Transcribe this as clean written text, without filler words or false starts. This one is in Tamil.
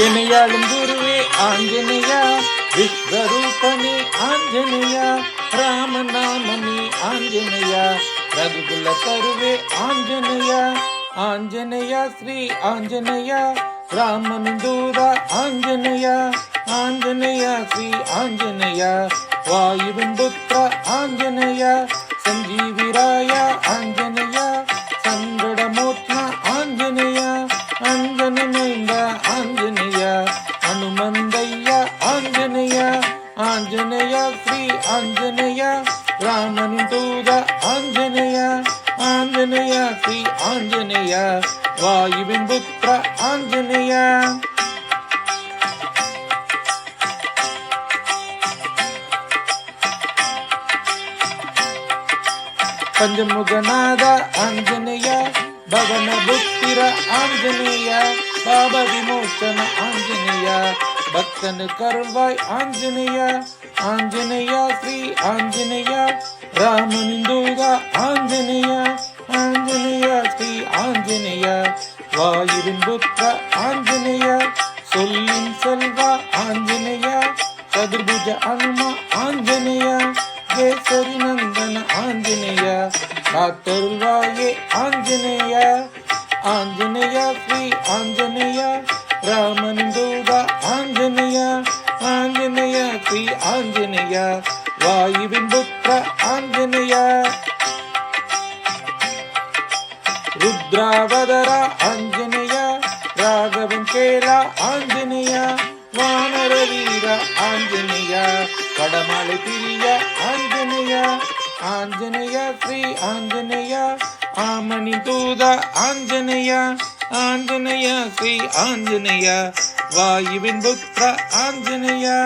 எனையாளும் குருவே ஆஞ்சநேயா, விஸ்வரூபமே ஆஞ்சநேயா, ராமநாமமே ஆஞ்சநேயா, ரகுகுல தருவே ஆஞ்சநேயா, ஆஞ்சநேயா ஸ்ரீ ஆஞ்சநேயா, ராமனின் தூதா ஆஞ்சநேயா, ஆஞ்சநேயா ஸ்ரீ ஆஞ்சநேயா, வாயுவின் புத்திர ஆஞ்சநேயா, சஞ்சீவிராய ஆஞ்சநேயா, சங்கடமோத்ன ஆஞ்சநேயா, அஞ்சனமைந்த ஆஞ்சநேயா, அனுமந்தைய ஆஞ்சநேயா, ஆஞ்சநேயா ஸ்ரீ ஆஞ்சநேயா, ராமனின் தூத ஆஞ்சநேயா, ஆஞ்சநேயா ஸ்ரீ ஆஞ்சநேயா, வாயுவின் புத்திர ஆஞ்சநேயா. பஞ்சமுகநாத ஆஞ்சநேயா, பவன புத்திர ஆஞ்சநேயா, பாப விமோச்சன ஆஞ்சநேயா, பக்தனு கருள்வாய் ஆஞ்சநேயா, ஆஞ்சநேயா ஸ்ரீ ஆஞ்சநேயா, ராமனின் தூதா ஆஞ்சநேயா, ஆஞ்சநேயா ஸ்ரீ ஆஞ்சநேயா, வாயுவின் புத்திர ஆஞ்சநேயா, சொல்லின் செல்வா ஆஞ்சநேயா, சதுர்புஜ அனுமா ஆஞ்சநேயா, கேசரி நந்தன ஆஞ்சநேயா, காத்தருள்வாயே ஆஞ்சநேயா, ஆஞ்சநேயா ஸ்ரீ ஆஞ்சநேயா, ராமனின் தூதா ஆஞ்சநேயா, ஆஞ்சநேயா ஸ்ரீ ஆஞ்சநேயா, வாயுவின் புத்திர ஆஞ்சநேயா, ருத்ராவதரா ஆஞ்சநேயா, ராகவன் கேலா ஆஞ்சநேயா, வானர வீர ஆஞ்சநேயா, கடமலை பிரிய ஆஞ்சநேயா, ஆஞ்சநேயா ஸ்ரீ ஆஞ்சநேயா, ஆமணி தூத ஆஞ்சநேயா, ஆஞ்சநேயா ஸ்ரீ ஆஞ்சநேயா, வாயுவின் புத்திர ஆஞ்சநேயா.